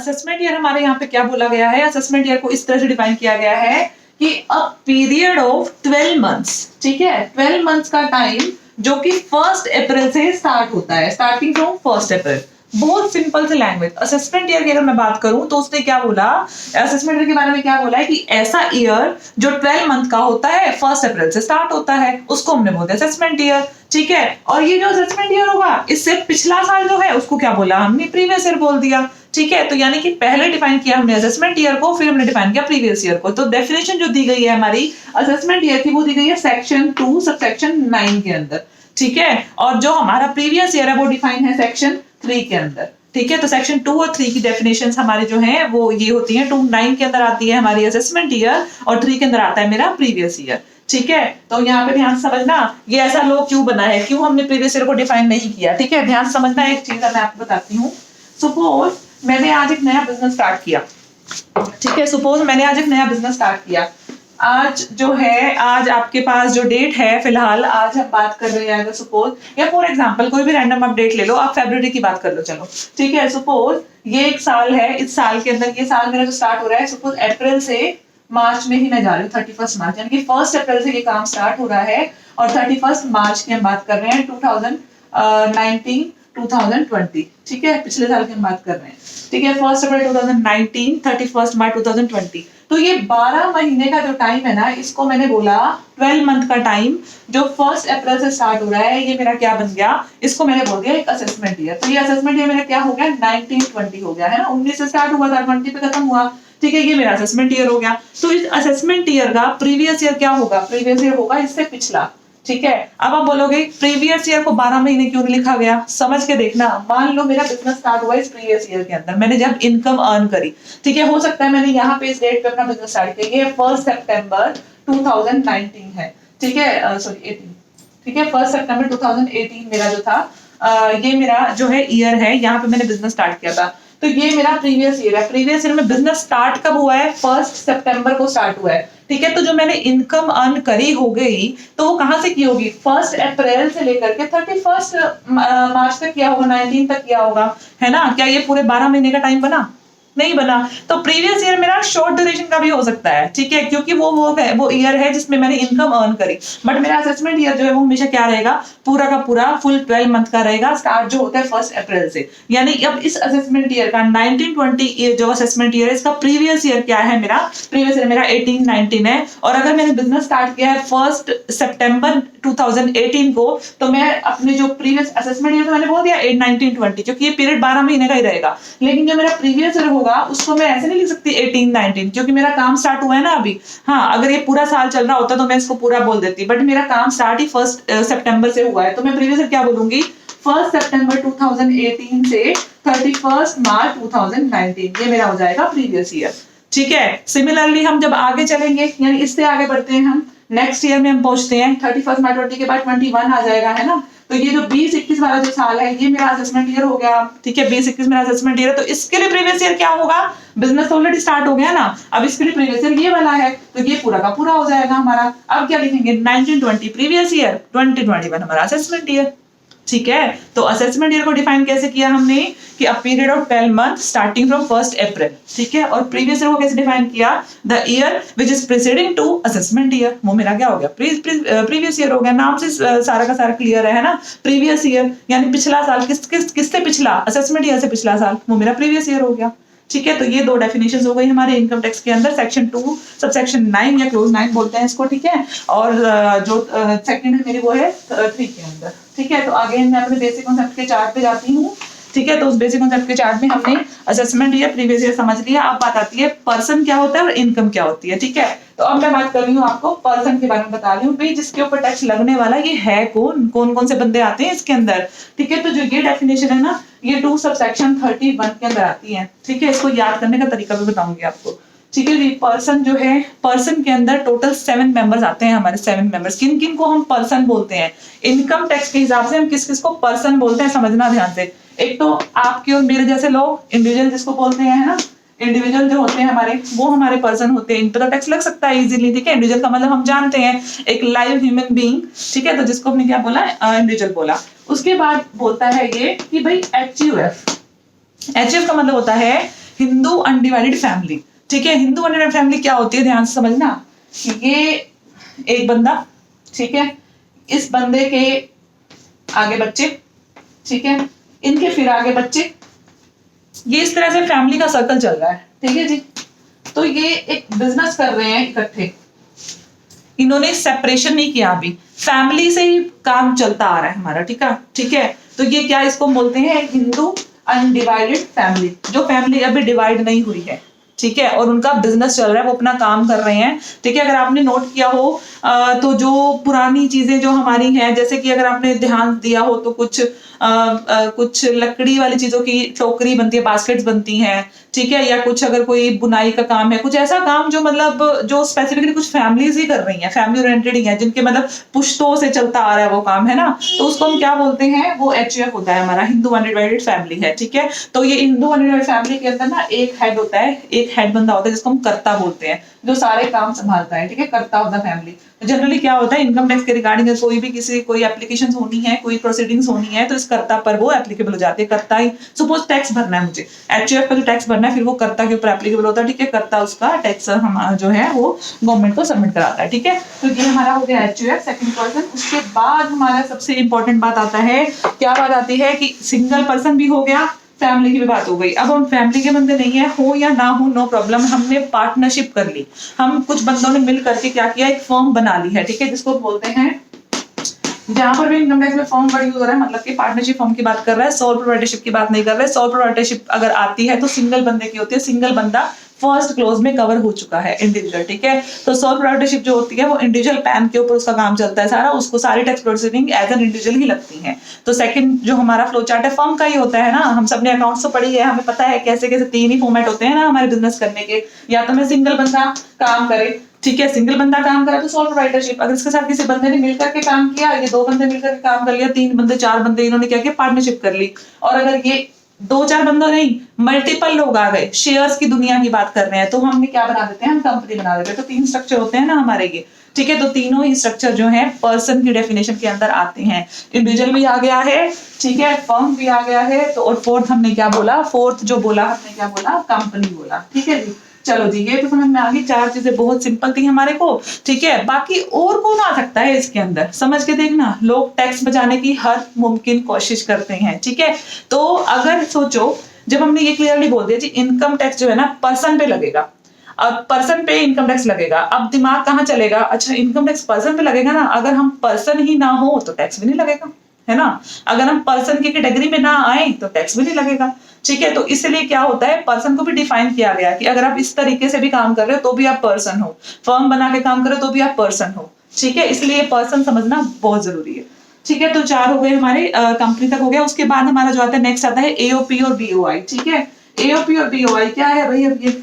Assessment year हमारे यहाँ पे क्या बोला गया है, असेसमेंट ईयर को इस तरह से डिफाइन किया गया है कि अ पीरियड ऑफ 12 मंथ्स, ठीक है, 12 मंथ्स का टाइम जो कि 1 अप्रैल से स्टार्ट होता है, स्टार्टिंग फ्रॉम 1 अप्रैल। बहुत सिंपल से लैंग्वेज। असेसमेंट ईयर की अगर मैं बात करूं तो उसने क्या बोला, असेसमेंट ईयर के बारे में क्या बोला है कि ऐसा ईयर जो 12 मंथ का होता है, 1 अप्रैल से स्टार्ट होता है, उसको हमने बोलते हैं असेसमेंट ईयर, ठीक है। और ये जो असेसमेंट ईयर होगा इससे पिछला साल जो है उसको क्या बोला हमने, प्रीवियस ईयर बोल दिया, ठीक है। तो यानी कि पहले डिफाइन किया हमने असेसमेंट ईयर को, फिर हमने डिफाइन किया प्रीवियस ईयर को। तो डेफिनेशन जो दी गई है हमारी असेसमेंट ईयर की वो दी गई है सेक्शन 2 सबसेक्शन 9 के अंदर, ठीक है। और जो हमारा प्रीवियस ईयर है वो डिफाइन है सेक्शन 3 के अंदर, ठीक है। तो सेक्शन 2 और 3 की डेफिनेशंस हमारे जो हैं वो ये होती हैं। 9 के अंदर आती है हमारी असेसमेंट ईयर और 3 के अंदर आता है मेरा प्रीवियस ईयर, ठीक है। तो यहाँ पे ध्यान समझना ये ऐसा लो क्यों बना है, क्यों हमने प्रीवियस ईयर को डिफाइन नहीं किया, ठीक है। ध्यान समझना एक चीज मैं आपको बताती हूँ। सपोज मैंने आज एक नया बिजनेस स्टार्ट किया, ठीक है। सपोज मैंने आज एक नया बिजनेस स्टार्ट किया। आज जो है, आज आपके पास जो डेट है फिलहाल, आज हम बात कर रहे हैं, अगर सपोज या फॉर एग्जांपल कोई भी रैंडम आप डेट ले लो, आप फरवरी की बात कर लो, चलो ठीक है। सपोज ये एक साल है, इस साल के अंदर ये साल मेरा जो स्टार्ट हो रहा है, सपोज अप्रैल से मार्च में ही मैं जा रही हूँ, 31 मार्च, यानी कि 1 अप्रैल से ये काम स्टार्ट हो रहा है और 31 मार्च की हम बात कर रहे हैं 2019 2020, ठीक है, पिछले साल की हम बात कर रहे हैं, ठीक है। 1 अप्रैल 2019 31 मार्च 2020। तो ये 12 महीने का जो टाइम है ना, इसको मैंने बोला 12 मंथ का टाइम जो 1 अप्रैल से स्टार्ट हो रहा है, ये मेरा क्या बन गया, इसको मैंने बोल दिया एक असेसमेंट ईयर। तो ये असेसमेंट ईयर मेरा क्या हो गया, 1920 हो गया है ना, 19 से स्टार्ट हुआ था, 20 पे खत्म हुआ, ठीक है। ये मेरा असेसमेंट ईयर हो गया। तो इस असेसमेंट ईयर का प्रीवियस ईयर क्या होगा, प्रीवियस ईयर होगा इससे पिछला, ठीक है। अब आप बोलोगे प्रीवियस ईयर को 12 महीने क्यों नहीं लिखा गया, समझ के देखना। मान लो मेरा बिजनेस स्टार्ट हुआ इस प्रीवियस ईयर के अंदर, मैंने जब इनकम अर्न करी, ठीक है, हो सकता है मैंने यहाँ पे इस डेट पे अपना बिजनेस स्टार्ट किया, ये 1 सितंबर 2019 है, ठीक है, सॉरी 18, ठीक है, 1 सितंबर 2018 मेरा जो था, ये मेरा जो है ईयर है, यहाँ पे मैंने बिजनेस स्टार्ट किया था। तो ये मेरा प्रीवियस ईयर है। प्रीवियस ईयर में बिजनेस स्टार्ट कब हुआ है, 1 सितंबर को स्टार्ट हुआ है, ठीक है। तो जो मैंने इनकम अर्न करी हो गई तो वो कहां से की होगी, 1 अप्रैल से लेकर के 31 मार्च तक किया होगा, 19 तक किया होगा, है ना। क्या ये पूरे 12 महीने का टाइम बना, नहीं बना। तो प्रीवियस ईयर मेरा शॉर्ट ड्यूरेशन का भी हो सकता है, ठीक है, क्योंकि वो ईयर है जिसमें मैंने इनकम अर्न करी। बट मेरा असेसमेंट ईयर जो है वो हमेशा क्या रहेगा, पूरा का पूरा फुल 12 मंथ का रहेगा, स्टार्ट जो होता है 1 अप्रैल से। यानी अब इस असेसमेंट ईयर का 1920 ईयर जो असेसमेंट ईयर है, इसका प्रीवियस ईयर क्या है, मेरा प्रीवियस ईयर मेरा 1819 है। और अगर मैंने बिजनेस स्टार्ट किया है 1 सितंबर 2018 को, तो मैं अपने जो प्रीवियस असेसमेंट ईयर तो मैंने बोल दिया 1920, क्योंकि ये पीरियड 12 महीने का ही रहेगा। लेकिन जो मेरा प्रीवियस ईयर होगा उसको मैं ऐसे नहीं लिख सकती 1819, क्योंकि मेरा काम स्टार्ट हुआ है ना अभी। हाँ, अगर ये पूरा साल चल रहा होता तो मैं इसको पूरा बोल देती, बट मेरा काम स्टार्ट ही 1 सितंबर से हुआ है, तो मैं प्रीवियस ईयर क्या बोलूंगी, 1 सितंबर 2018 से 31 मार्च 2019, ये मेरा हो जाएगा प्रीवियस ईयर, ठीक है। सिमिलरली हम जब आगे चलेंगे, यानी इससे आगे बढ़ते हैं, हम नेक्स्ट ईयर में हम पहुंचते हैं 31 मार्च 20 के बाद 21 आ जाएगा, है ना। तो ये जो 20-21 वाला जो साल है, ये मेरा असेसमेंट ईयर हो गया, ठीक है। 20-21 मेरा असेसमेंट ईयर है, तो इसके लिए प्रीवियस ईयर क्या होगा, बिजनेस ऑलरेडी स्टार्ट हो गया ना, अब इसके लिए प्रीवियस ईयर ये वाला है, तो ये पूरा का पूरा हो जाएगा हमारा। अब क्या लिखेंगे, 1920 प्रीवियस ईयर, 2021 हमारा असेसमेंट ईयर, ठीक है। तो असेसमेंट ईयर को डिफाइन कैसे किया हमने कि a period of 12 month starting from 1 April, ठीक है। और प्रीवियस ईयर को कैसे डिफाइन किया, the year which is preceding to assessment year, वो मेरा क्या हो गया, प्रीवियस ईयर हो गया। नाम से सारा का सारा क्लियर है ना। प्रीवियस ईयर यानी पिछला साल, किससे पिछला, असेसमेंट ईयर से पिछला साल, वो मेरा प्रीवियस ईयर हो गया, ठीक है। तो ये दो डेफिनेशंस हो गई हमारे इनकम टैक्स के अंदर, सेक्शन 2 सबसेक्शन 9 या क्लोज 9 बोलते हैं इसको, ठीक है। और जो सेकंड है मेरी वो है 3 के अंदर, ठीक है। तो आगे मैं अपने बेसिक कॉन्सेप्ट के चार्ट पे जाती हूँ, ठीक है। तो उस बेसिक कॉन्सेप्ट के चार्ट में हमने असेसमेंट ईयर, प्रीवियस ईयर समझ लिया। अब बात आती है पर्सन क्या होता है और इनकम क्या होती है, ठीक है। तो अब मैं बात कर रही हूँ आपको पर्सन के बारे में बता रही हूँ, भाई जिसके ऊपर टैक्स लगने वाला ये है कौन कौन से बंदे आते हैं इसके अंदर, ठीक है। तो जो ये डेफिनेशन है ना, ये 2 सबसेक्शन 31 के अंदर आती है, ठीक है। इसको याद करने का तरीका भी बताऊंगी आपको, ठीक है जी। पर्सन जो है, पर्सन के अंदर टोटल 7 मेंबर्स आते हैं हमारे, 7 मेंबर्स। किन किन को हम पर्सन बोलते हैं, इनकम टैक्स के हिसाब से हम किस किस को पर्सन बोलते हैं, समझना ध्यान से। एक तो आपके और मेरे जैसे लोग, इंडिविजुअल जिसको बोलते हैं, है ना। इंडिविजुअल जो होते हैं हमारे, वो हमारे पर्सन होते हैं, इन पर तो टैक्स लग सकता है इजीली, ठीक है। इंडिविजुअल का मतलब हम जानते हैं, एक लाइव ह्यूमन बीइंग, ठीक है। तो जिसको हमने क्या बोला, इंडिविजुअल बोला। उसके बाद बोलता है ये कि भाई HUF, HUF का मतलब होता है हिंदू अनडिवाइडेड फैमिली। ठीक है, हिंदू अनडिवाइडेड फैमिली क्या होती है, ध्यान से समझना। ये एक बंदा, ठीक है, इस बंदे के आगे बच्चे, ठीक है, इनके फिर आगे बच्चे, ये इस तरह से फैमिली का सर्कल चल रहा है। ठीक है जी, तो ये एक बिजनेस कर रहे हैं इकट्ठे, इन्होंने सेपरेशन नहीं किया, अभी फैमिली से ही काम चलता आ रहा है हमारा। ठीक है, ठीक है, तो ये क्या इसको बोलते हैं, हिंदू अनडिवाइडेड फैमिली, जो फैमिली अभी डिवाइड नहीं हुई है। ठीक है, और उनका बिजनेस चल रहा है, वो अपना काम कर रहे हैं। ठीक है, अगर आपने नोट किया हो तो जो पुरानी चीजें जो हमारी हैं, जैसे कि अगर आपने ध्यान दिया हो तो कुछ लकड़ी वाली चीजों की टोकरी बनती है, बास्केट्स बनती हैं। ठीक है, या कुछ अगर कोई बुनाई का काम है, कुछ ऐसा काम जो मतलब जो स्पेसिफिकली कुछ फैमिलीज ही कर रही हैं, फैमिली ओरिएंटेड ही है, जिनके मतलब पुश्तों से चलता आ रहा है वो काम, है ना, तो उसको हम क्या बोलते हैं, वो HUF होता है हमारा, हिंदू अनडिवाइडेड फैमिली है। ठीक है, तो ये हिंदू अनडिवाइडेड फैमिली के अंदर ना एक हेड होता है, एक हेड बंदा होता है जिसको हम कर्ता बोलते हैं, जो सारे काम संभालता है। ठीक है, कर्ता होता है फैमिली। तो जनरली क्या होता है, इनकम टैक्स के रिगार्डिंग कोई भी कोई एप्लीकेशन होनी है, कोई प्रोसीडिंग्स होनी है, तो इस कर्ता पर वो एप्लीकेबल हो जाती है। कर्ता ही सपोज टैक्स भरना है मुझे, HUF का जो टैक्स भरना है, फिर वो कर्ता के ऊपर एप्लीकेबल होता है। ठीक है, कर्ता उसका टैक्स हमारा जो है वो गवर्नमेंट को सबमिट कराता है। ठीक है, तो ये हमारा हो गया HUF, सेकंड पर्सन। उसके बाद हमारा सबसे इंपॉर्टेंट बात आता है, क्या बात आती है कि सिंगल पर्सन भी हो गया, फैमिली की भी बात हो गई। अब हम फैमिली के बंदे नहीं है, हो या ना हो नो प्रॉब्लम, हमने पार्टनरशिप कर ली, हम कुछ बंदों ने मिल करके क्या किया, एक फर्म बना ली है। ठीक है, जिसको बोलते हैं, जहां पर भी इनकम टैक्स में फर्म वर्ड यूज हो रहा है, मतलब कि पार्टनरशिप फर्म की बात कर रहा है, सोल प्रोप्राइटरशिप की बात नहीं कर रहा है। सोल प्रोप्राइटरशिप अगर आती है तो सिंगल बंदे की होती है, सिंगल बंदा फर्स्ट क्लोज में कवर हो चुका है, इंडिविजुअल। ठीक है, तो सोल प्रोप्राइटरशिप जो होती है वो इंडिविजुअल पैन के ऊपर उसका काम चलता है सारा, उसको सारी tax proceeding as an individual ही लगती है। तो सेकंड जो हमारा फ्लो चार्ट है फर्म का ही होता है ना, हम सबने अकाउंट्स तो पढ़ी है, हमें पता है कैसे कैसे 3 ही फॉर्मेट होते हैं ना हमारे बिजनेस करने के, या तो मैं सिंगल बंदा काम करे, ठीक है, सिंगल बंदा काम करा तो सोल प्रोप्राइटरशिप, अगर इसके साथ किसी बंदे ने मिलकर के काम किया, ये 2 बंदे मिलकर के काम कर लिया, 3 बंदे 4 बंदे इन्होंने क्या किया, पार्टनरशिप कर ली। और अगर ये 2-4 बंदों नहीं, मल्टीपल लोग आ गए, शेयर्स की दुनिया की बात कर रहे हैं, तो हमने क्या बना देते हैं, हम कंपनी बना देते हैं। तो 3 स्ट्रक्चर होते हैं ना हमारे ये। ठीक है, तो तीनों ही स्ट्रक्चर जो है पर्सन की डेफिनेशन के अंदर आते हैं। इंडिविजुअल भी आ गया है, ठीक है, फर्म भी आ गया है, तो और फोर्थ हमने क्या बोला, फोर्थ जो बोला हमने क्या बोला, कंपनी बोला। ठीक है जी, चलो जी, ये तो समझ में आ गई, 4 चीजें बहुत सिंपल थी हमारे को। ठीक है, बाकी और कौन आ सकता है इसके अंदर, समझ के देखना, लोग टैक्स बचाने की हर मुमकिन कोशिश करते हैं। ठीक है, तो अगर सोचो, जब हमने ये क्लियरली बोल दिया जी इनकम टैक्स जो है ना पर्सन पे लगेगा, अब पर्सन पे इनकम टैक्स लगेगा, अब दिमाग कहाँ चलेगा, अच्छा इनकम टैक्स पर्सन पे लगेगा ना, अगर हम पर्सन ही ना हो तो टैक्स भी नहीं लगेगा, है ना, अगर हम पर्सन की कैटेगरी में ना आए तो टैक्स भी नहीं लगेगा। ठीक है, तो इसलिए क्या होता है, पर्सन को भी डिफाइन किया गया कि अगर आप इस तरीके से भी काम कर रहे हो तो भी आप पर्सन हो, फर्म बना के काम कर रहे हो तो भी आप पर्सन हो। ठीक है, इसलिए पर्सन समझना बहुत जरूरी है। ठीक है, तो 4 हो गए हमारे, कंपनी तक हो गया। उसके बाद हमारा जो आता है नेक्स्ट आता है AOP और BOI। ठीक है, AOP और BOI क्या है भाई, अब ये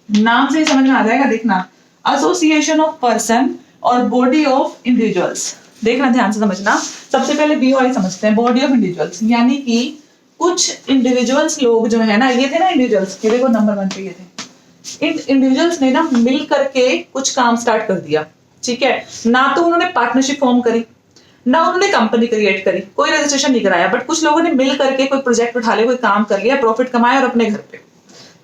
नाम से समझ में आ जाएगा, देखना, एसोसिएशन ऑफ पर्सन और बॉडी ऑफ इंडिविजुअल्स। देखना ध्यान से समझना, सबसे पहले BOI समझते हैं, बॉडी ऑफ इंडिविजुअल्स, यानी कि कुछ इंडिविजुअल्स लोग जो है ना, ये थे ना इंडिविजुअल्स, ये देखो नंबर 1 पे ये थे, इन इंडिविजुअल्स ने ना मिल करके कुछ काम स्टार्ट कर दिया। ठीक है, ना तो उन्होंने पार्टनरशिप फॉर्म करी, ना उन्होंने कंपनी क्रिएट करी, कोई रजिस्ट्रेशन नहीं कराया, बट कुछ लोगों ने मिल करके कोई प्रोजेक्ट उठा लिया, कोई काम कर लिया, प्रॉफिट कमाया और अपने घर पे।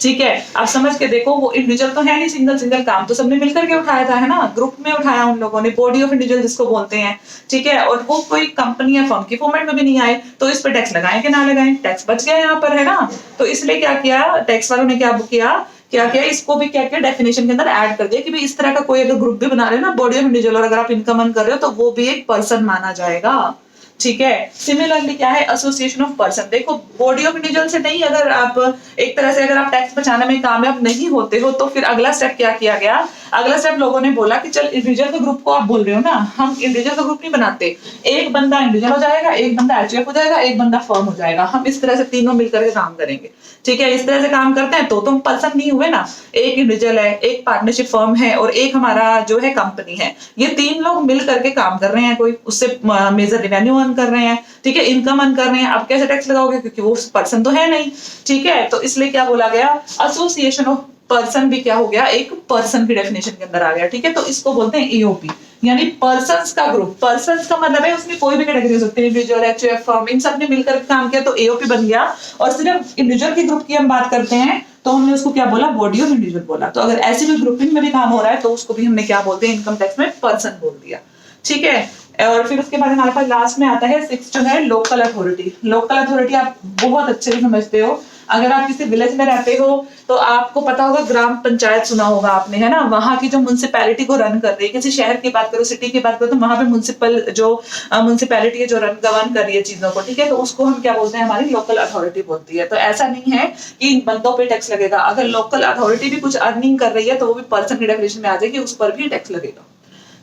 ठीक है, आप समझ के देखो, वो इंडिविजुअल तो है नहीं, सिंगल सिंगल काम तो सबने मिलकर के उठाया था, है ना, ग्रुप में उठाया उन लोगों ने, बॉडी ऑफ इंडिविजुअल जिसको बोलते हैं। ठीक है, और वो कोई कंपनी या फर्म की फॉर्मेट में भी नहीं आए, तो इस पर टैक्स लगाएं कि ना लगाएं, टैक्स बच गया यहाँ पर, है ना। तो इसलिए क्या किया टैक्स वालों ने, क्या किया, इसको भी क्या किया, डेफिनेशन के अंदर ऐड कर दिया कि भाई इस तरह का कोई अगर ग्रुप भी बना रहे हो ना, बॉडी ऑफ इंडिविजुअल, और अगर आप इनकम अर्न कर रहे हो तो वो भी एक पर्सन माना जाएगा। ठीक है, सिमिलरली क्या है, एसोसिएशन ऑफ पर्सन, देखो बॉडी ऑफ इंडिविजुअल से नहीं, अगर आप एक तरह से अगर आप टैक्स बचाने में कामयाब नहीं होते हो तो फिर अगला स्टेप क्या किया गया, अगला स्टेप लोगों ने बोला कि चल इंडिविजुअल के ग्रुप को आप बोल रहे हो ना, हम इंडिविजुअल का ग्रुप नहीं बनाते, एक बंदा इंडिविजुअल हो जाएगा, एक बंदा HUF हो जाएगा, एक बंदा फर्म हो जाएगा, हम इस तरह से तीनों मिलकर के काम करेंगे। ठीक है, इस तरह से काम करते हैं तो तुम पर्सन नहीं हुए ना, एक इंडिविजुअल है, एक पार्टनरशिप फर्म है और एक हमारा जो है कंपनी है, ये 3 लोग मिल करके काम कर रहे हैं, कोई उससे मेजर रेवेन्यू अर्न कर रहे हैं। ठीक है, इनकम अर्न कर रहे हैं, अब कैसे टैक्स लगाओगे, क्योंकि वो पर्सन तो है नहीं। ठीक है, तो इसलिए क्या बोला गया, एसोसिएशन ऑफ पर्सन भी क्या हो गया, एक पर्सन की डेफिनेशन के अंदर आ गया। ठीक है, तो इसको बोलते हैं AOP, यानी पर्सन्स का ग्रुप। पर्सन्स का मतलब है उसमें कोई भी कैटेगरी हो सकती है, इंडिविजुअल, HUF, फर्म, इन सब ने मिलकर काम किया तो AOP बन गया। और सिर्फ इंडिविजुअल के ग्रुप की हम बात करते हैं तो हमने उसको क्या बोला, बॉडी ऑफ इंडिविजुअल बोला। तो अगर ऐसी कोई ग्रुपिंग में भी काम हो रहा है तो उसको भी हमने क्या बोलते हैं, इनकम टैक्स में पर्सन बोल दिया, ठीक है। और फिर उसके बाद हमारे पास लास्ट में आता है 6 जो है लोकल अथॉरिटी। लोकल अथॉरिटी आप बहुत अच्छे से समझते हो, अगर आप किसी विलेज में रहते हो तो आपको पता होगा ग्राम पंचायत सुना होगा आपने, है ना। वहां की जो म्युनिसिपैलिटी को रन कर रही है, किसी शहर की बात करो, सिटी की बात करो, तो वहां पे म्युनिसिपैलिटी है जो गवर्न कर रही है चीजों को, ठीक है। तो उसको हम क्या बोलते हैं, हमारी लोकल अथॉरिटी बोलती है। तो ऐसा नहीं है कि इन बंदों पे टैक्स लगेगा, अगर लोकल अथॉरिटी भी कुछ अर्निंग कर रही है तो वो भी पर्सन की डेफिनेशन में आ जाएगी, उस पर भी टैक्स लगेगा,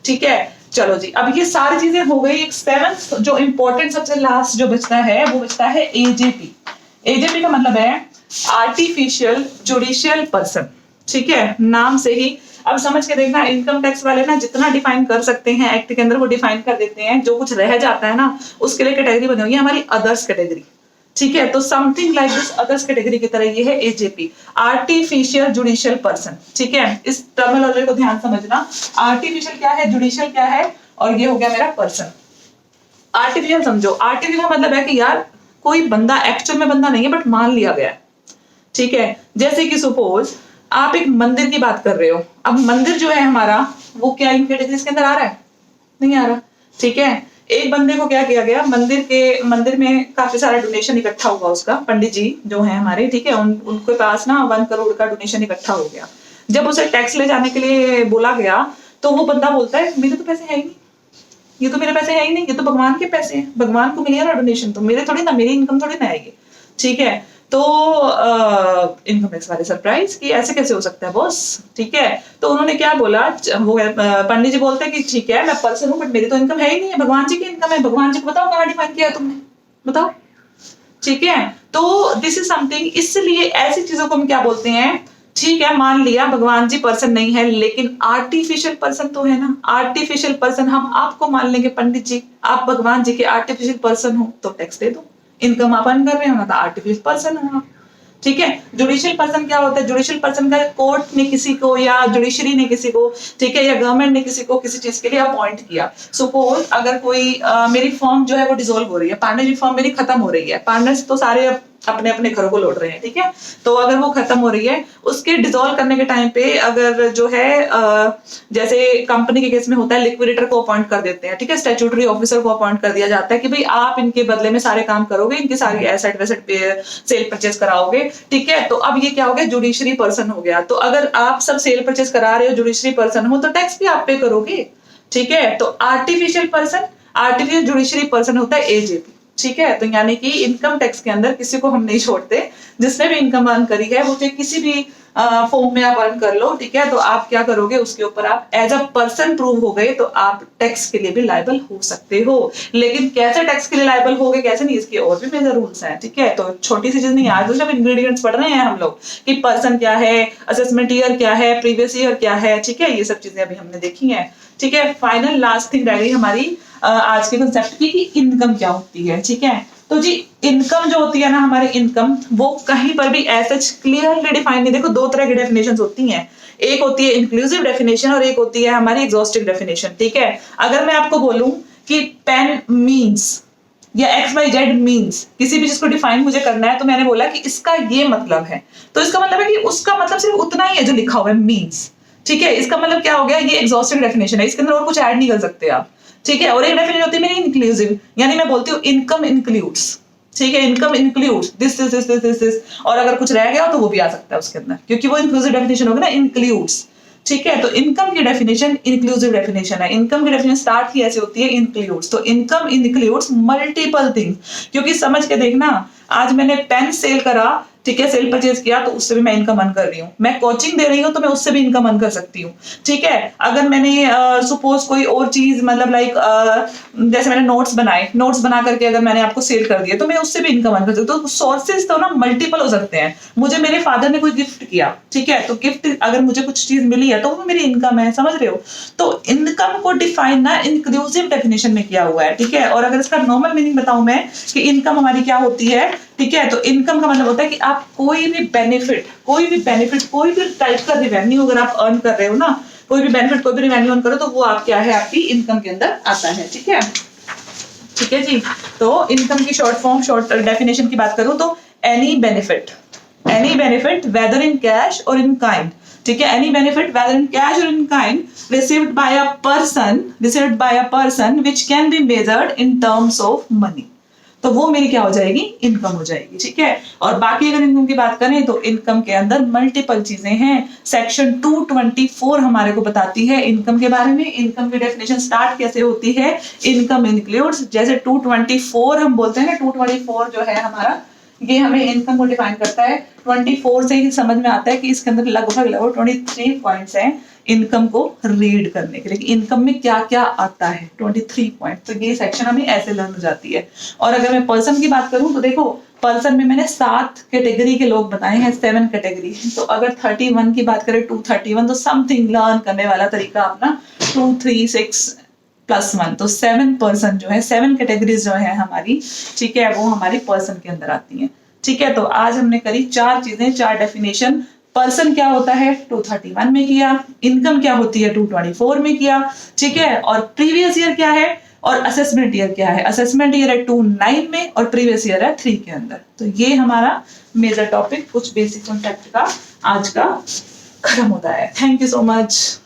ठीक है। चलो जी, अब ये सारी चीजें हो गई। एक 7th जो इंपॉर्टेंट सबसे लास्ट जो बचता है वो बचता है एजेपी। एजेपी का मतलब है आर्टिफिशियल जुडिशियल पर्सन, ठीक है, नाम से ही। अब समझ के देखना, इनकम टैक्स वाले ना जितना डिफाइन कर सकते हैं एक्ट के अंदर वो डिफाइन कर देते हैं, जो कुछ रह जाता है ना उसके लिए कैटेगरी बनी हुई है हमारी अदर्स कैटेगरी, ठीक है। तो something like this others category की तरह ये है एजेपी, आर्टिफिशियल जुडिशियल पर्सन, ठीक है। इस टर्मिनोलॉजी को ध्यान समझना, आर्टिफिशियल क्या है, जुडिशियल क्या है, और ये हो गया मेरा पर्सन। आर्टिफिशियल समझो, आर्टिफिशियल मतलब है कि यार कोई बंदा एक्चुअल में बंदा नहीं है बट मान लिया गया है, ठीक है। जैसे कि सपोज आप एक मंदिर की बात कर रहे हो, अब मंदिर जो है हमारा वो क्या इन कैटेगरीज के अंदर आ रहा है, नहीं आ रहा, ठीक है। एक बंदे को क्या किया गया, मंदिर में काफी सारा डोनेशन इकट्ठा हुआ, उसका पंडित जी जो है हमारे, ठीक है, उनके पास ना 1 करोड़ का डोनेशन इकट्ठा हो गया। जब उसे टैक्स ले जाने के लिए बोला गया तो वो बंदा बोलता है मेरे तो पैसे है ही नहीं, ये तो मेरे पैसे है ही नहीं, ये तो भगवान के पैसे हैं, भगवान को मिले ना डोनेशन, तो मेरे थोड़ी ना, मेरी इनकम थोड़ी ना आएगी, ठीक है। तो इनकम टैक्स वाले सरप्राइज कि ऐसे कैसे हो सकता है बॉस, ठीक है। तो उन्होंने क्या बोला, वो पंडित जी बोलते हैं कि ठीक है मैं पर्सन हूँ बट मेरी तो इनकम है ही नहीं है, भगवान जी की इनकम है, भगवान जी को बताओ कहाँ डिफाइन किया है तुमने, बताओ, ठीक है। तो दिस इज समथिंग, इसलिए ऐसी चीजों को हम क्या बोलते हैं, ठीक है मान लिया भगवान जी पर्सन नहीं है लेकिन आर्टिफिशियल पर्सन तो है ना, आर्टिफिशियल पर्सन हम आपको मान लेंगे, पंडित जी आप भगवान जी के आर्टिफिशियल पर्सन हो तो टैक्स दे दो, इनकम आप अर्न कर रहे हो ना, तो आर्टिफिशियल पर्सन हो आप, ठीक है। जुडिशियल पर्सन क्या होता है, जुडिशियल पर्सन का कोर्ट ने किसी को या जुडिशरी ने किसी को, ठीक है, या गवर्नमेंट ने किसी को किसी चीज के लिए अपॉइंट किया। सपोज अगर कोई मेरी फर्म जो है वो डिसॉल्व हो रही है, पार्टनरशिप फर्म मेरी खत्म हो रही है, पार्टनर्स तो सारे अपने अपने घरों को लौट रहे हैं, ठीक है। तो अगर वो खत्म हो रही है, उसके डिसॉल्व करने के टाइम पे अगर जो है जैसे कंपनी के केस में होता है लिक्विडेटर को अपॉइंट कर देते हैं, ठीक है, स्टैट्यूटरी ऑफिसर को अपॉइंट कर दिया जाता है कि भाई आप इनके बदले में सारे काम करोगे, इनकी सारी एसेट वेसेट पे सेल परचेज कराओगे, ठीक है। तो अब ये क्या हो गया, जुडिशरी पर्सन हो गया। तो अगर आप सब सेल परचेज करा रहे हो, जुडिशरी पर्सन हो, तो टैक्स भी आप पे करोगे, ठीक है। तो artificial person, artificial judiciary person होता है एजेपी, ठीक है। तो यानी कि इनकम टैक्स के अंदर किसी को हम नहीं छोड़ते, जिसने भी इनकम अर्न करी है वो चाहे किसी भी फॉर्म में आप अर्न कर लो, ठीक है। तो आप क्या करोगे, उसके ऊपर आप एज अ पर्सन प्रूव हो गए तो आप टैक्स के लिए भी लायबल हो सकते हो। लेकिन कैसे टैक्स के लिए लायबल हो गए कैसे नहीं, इसके और भी मेजर रूल्स हैं, ठीक है। तो छोटी सी चीज नहीं, आज जब इंग्रेडिएंट्स पढ़ रहे हैं हम लोग कि पर्सन क्या है, असेसमेंट ईयर क्या है, प्रीवियस ईयर क्या है, ठीक है, ये सब चीजें अभी हमने देखी है, ठीक है। फाइनल लास्ट थिंग रह गई हमारी आज के कंसेप्ट की कि इनकम क्या होती है, ठीक है। तो जी इनकम जो होती है ना हमारी इनकम, वो कहीं पर भी ऐसा क्लियरली डिफाइन नहीं। देखो 2 तरह की डेफिनेशंस होती हैं, एक होती है इंक्लूसिव डेफिनेशन और एक होती है हमारी एग्जॉस्टिव डेफिनेशन, ठीक है। अगर मैं आपको बोलूं कि पेन मीन्स या XYZ मीन्स, किसी भी चीज को डिफाइन मुझे करना है, तो मैंने बोला कि इसका ये मतलब है, तो इसका मतलब है कि उसका मतलब सिर्फ उतना ही है जो लिखा हुआ है मीन्स, ठीक है। इसका मतलब क्या हो गया, ये एग्जॉस्टिव डेफिनेशन है, इसके अंदर और कुछ ऐड नहीं कर सकते आप, ठीक है। और एक डेफिनेशन होती है मेरी इंक्लूसिव, यानी मैं बोलती हूँ इनकम इंक्लूड्स, ठीक है, income includes this this this this this this, और अगर कुछ रह गया तो वो भी आ सकता है उसके अंदर, क्योंकि वो इंक्लूसिव डेफिनेशन होगी ना, इंक्लूड्स, ठीक है। तो इनकम की डेफिनेशन इंक्लूसिव डेफिनेशन है, इनकम की डेफिनेशन स्टार्ट ही ऐसे होती है इंक्लूड्स। तो इनकम इंक्लूड्स मल्टीपल थिंग्स, क्योंकि समझ के देखना, आज मैंने पेन सेल करा, ठीक है, सेल परचेज किया तो उससे भी मैं इनकम अर्न कर रही हूँ, मैं कोचिंग दे रही हूँ तो मैं उससे भी इनकम अर्न कर सकती हूँ, ठीक है। अगर मैंने सपोज कोई और चीज मतलब लाइक जैसे मैंने नोट्स बनाए, नोट्स बना करके अगर मैंने आपको सेल कर दिया तो मैं उससे भी इनकम अर्न कर सकती हूँ। तो सोर्सेज तो ना मल्टीपल हो सकते हैं। मुझे मेरे फादर ने कोई गिफ्ट किया, ठीक है, तो गिफ्ट अगर मुझे कुछ चीज मिली है तो वो मेरी इनकम है, समझ रहे हो। तो इनकम को डिफाइन ना इंक्लूसिव डेफिनेशन में किया हुआ है, ठीक है। और अगर इसका नॉर्मल मीनिंग बताऊं मैं कि इनकम हमारी क्या होती है, ठीक है, तो इनकम का मतलब होता है कि आप कोई भी बेनिफिट कोई भी टाइप का रिवेन्यू अगर आप अर्न कर रहे हो ना, कोई भी बेनिफिट कोई भी रिवेन्यू अर्न करो तो वो आप क्या है, आपकी इनकम के अंदर आता है, ठीक है, ठीक है जी। तो इनकम की शॉर्ट फॉर्म, शॉर्ट डेफिनेशन की बात करूं तो any any benefit whether in cash or in kind, ठीक है, any benefit whether in cash or in kind received by a person which can be measured in terms of money, तो वो मेरी क्या हो जाएगी, इनकम हो जाएगी, ठीक है। और बाकी अगर इनकम की बात करें तो इनकम के अंदर मल्टीपल चीजें हैं। सेक्शन 224 हमारे को बताती है इनकम के बारे में, इनकम की डेफिनेशन स्टार्ट कैसे होती है, इनकम इंक्लूड्स, जैसे 224 हम बोलते हैं ना, 224 जो है हमारा, ये हमें इनकम को डिफाइन करता है। 24 से ही समझ में आता है कि इसके अंदर लगभग 23 पॉइंट्स हैं इनकम को रीड करने के लिए, इनकम में क्या क्या आता है, 23 पॉइंट, तो ये सेक्शन हमें ऐसे लर्न हो जाती है। और अगर मैं पर्सन की बात करूं तो देखो, पर्सन में मैंने 7 कैटेगरी के लोग बताए हैं, 7 कैटेगरी, तो अगर 31 की बात करें, 231, तो समथिंग लर्न करने वाला तरीका अपना 2 3 6 +1, तो 7 पर्सन जो है, 7 कैटेगरीज जो है हमारी, ठीक है, वो हमारी पर्सन के अंदर आती हैं, ठीक है। तो आज हमने करी 4 चीजें, 4 डेफिनेशन। पर्सन क्या होता है 231 में किया, इनकम क्या होती है 224 में किया, ठीक है, और प्रीवियस ईयर क्या है और असेसमेंट ईयर क्या है, असेसमेंट ईयर है 29 में और प्रीवियस ईयर है 3 के अंदर। तो ये हमारा मेजर टॉपिक, कुछ बेसिक कॉन्सेप्ट का आज का खत्म होता है। Thank you so much.